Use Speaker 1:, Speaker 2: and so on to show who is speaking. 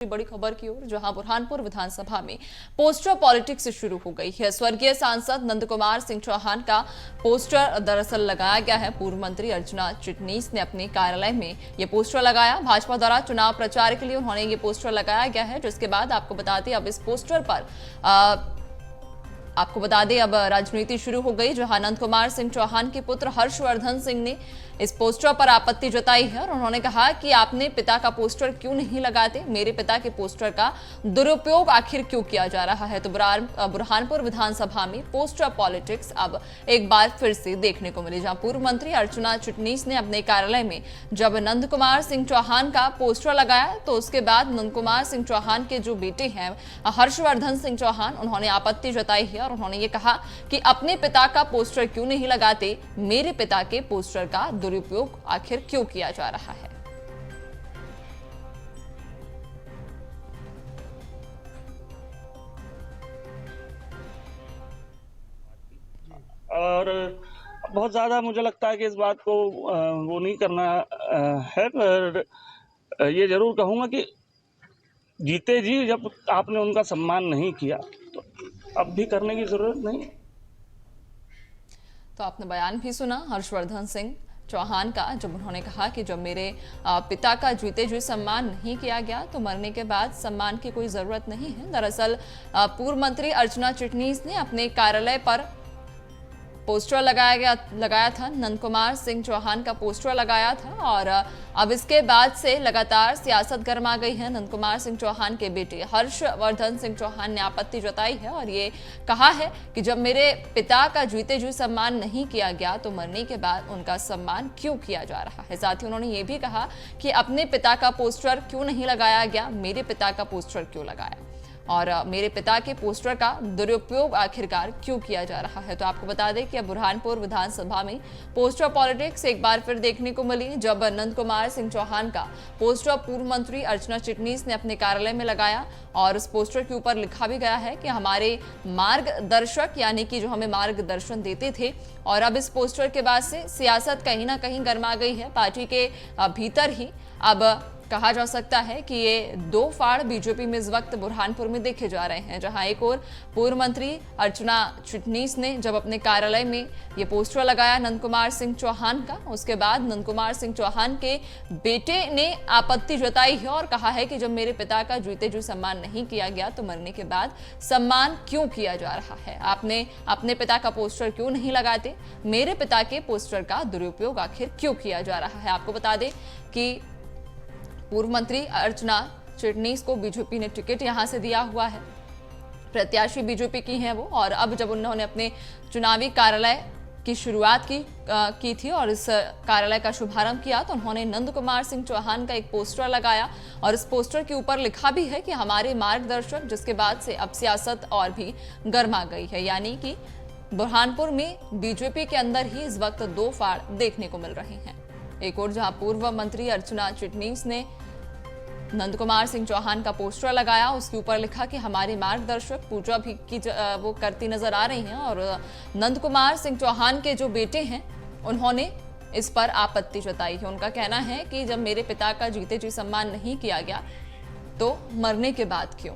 Speaker 1: बड़ी खबर की ओर, जहां बुरहानपुर विधानसभा में पोस्टर पॉलिटिक्स शुरू हो गई है। स्वर्गीय सांसद नंद कुमार सिंह चौहान का पोस्टर दरअसल लगाया गया है। पूर्व मंत्री अर्चना चिटनीस ने अपने कार्यालय में ये पोस्टर लगाया। भाजपा द्वारा चुनाव प्रचार के लिए उन्होंने ये पोस्टर लगाया गया है, जिसके बाद आपको बता दें अब इस पोस्टर पर अब राजनीति शुरू हो गई, जहां नंद कुमार सिंह चौहान के पुत्र हर्षवर्धन सिंह ने इस पोस्टर पर आपत्ति जताई है और उन्होंने कहा कि आपने पिता का पोस्टर क्यों नहीं लगाते, मेरे पिता के पोस्टर का दुरुपयोग आखिर क्यों किया जा रहा है। तो बुरहानपुर विधानसभा में पोस्टर पॉलिटिक्स अब एक बार फिर से देखने को मिली, जहां पूर्व मंत्री अर्चना चिटनीस ने अपने कार्यालय में जब नंद कुमार सिंह चौहान का पोस्टर लगाया तो उसके बाद नंद कुमार सिंह चौहान के जो बेटे हैं हर्षवर्धन सिंह चौहान, उन्होंने आपत्ति जताई है और उन्होंने ये कहा कि अपने पिता का पोस्टर क्यों नहीं लगाते, मेरे पिता के पोस्टर का दुरुपयोग आखिर क्यों किया जा रहा है।
Speaker 2: और बहुत ज़्यादा मुझे लगता है कि इस बात को वो नहीं करना है, पर ये ज़रूर कहूँगा कि जीते जी जब आपने उनका सम्मान नहीं किया तो अब भी करने की ज़रूरत नहीं।
Speaker 1: तो आपने बयान भी सुना हर्षवर्धन सिंह चौहान का, जब उन्होंने कहा कि जब मेरे पिता का जीते जी सम्मान नहीं किया गया तो मरने के बाद सम्मान की कोई ज़रूरत नहीं है। दरअसल पूर्व मंत्री अर्चना चिटनीस ने अपने कार्यालय पर पोस्टर लगाया था, नंद कुमार सिंह चौहान का पोस्टर लगाया था और अब इसके बाद से लगातार सियासत गर्मा गई है। नंद कुमार सिंह चौहान के बेटे हर्षवर्धन सिंह चौहान ने आपत्ति जताई है और ये कहा है कि जब मेरे पिता का जीते जी सम्मान नहीं किया गया तो मरने के बाद उनका सम्मान क्यों किया जा रहा है। साथ ही उन्होंने ये भी कहा कि अपने पिता का पोस्टर क्यों नहीं लगाया गया, मेरे पिता का पोस्टर क्यों लगाया और मेरे पिता के पोस्टर का दुरुपयोग आखिरकार क्यों किया जा रहा है। तो आपको बता दें कि अब बुरहानपुर विधानसभा में पोस्टर पॉलिटिक्स एक बार फिर देखने को मिली, जब नंद कुमार सिंह चौहान का पोस्टर पूर्व मंत्री अर्चना चिटनीस ने अपने कार्यालय में लगाया और उस पोस्टर के ऊपर लिखा भी गया है कि हमारे मार्गदर्शक, यानी कि जो हमें मार्गदर्शन देते थे। और अब इस पोस्टर के बाद से सियासत कहीं ना कहीं गर्मा गई है। पार्टी के भीतर ही अब कहा जा सकता है कि ये दो फाड़ बीजेपी में इस वक्त बुरहानपुर में देखे जा रहे हैं, जहां एक और पूर्व मंत्री अर्चना चिटनीस ने जब अपने कार्यालय में ये पोस्टर लगाया नंद कुमार सिंह चौहान का, उसके बाद नंद कुमार सिंह चौहान के बेटे ने आपत्ति जताई है और कहा है कि जब मेरे पिता का जीते जी सम्मान नहीं किया गया तो मरने के बाद सम्मान क्यों किया जा रहा है, आपने अपने पिता का पोस्टर क्यों नहीं लगाते, मेरे पिता के पोस्टर का दुरुपयोग आखिर क्यों किया जा रहा है। आपको बता दें कि पूर्व मंत्री अर्चना चिटनीस को बीजेपी ने टिकट यहां से दिया हुआ है, प्रत्याशी बीजेपी की हैं वो, और अब जब उन्होंने अपने चुनावी कार्यालय की शुरुआत की थी और इस कार्यालय का शुभारंभ किया तो उन्होंने नंद कुमार सिंह चौहान का एक पोस्टर लगाया और इस पोस्टर के ऊपर लिखा भी है कि हमारे मार्गदर्शक, जिसके बाद से अब सियासत और भी गर्मा गई है। यानी कि बुरहानपुर में बीजेपी के अंदर ही इस वक्त दो फाड़ देखने को मिल रहे हैं। एक और जहां पूर्व मंत्री अर्चना चिटनीस ने नंद कुमार सिंह चौहान का पोस्टर लगाया, उसके ऊपर लिखा कि हमारे मार्गदर्शक पूजा भी वो करती नजर आ रही हैं और नंद कुमार सिंह चौहान के जो बेटे हैं उन्होंने इस पर आपत्ति जताई है। उनका कहना है कि जब मेरे पिता का जीते जी सम्मान नहीं किया गया तो मरने के बाद क्यों।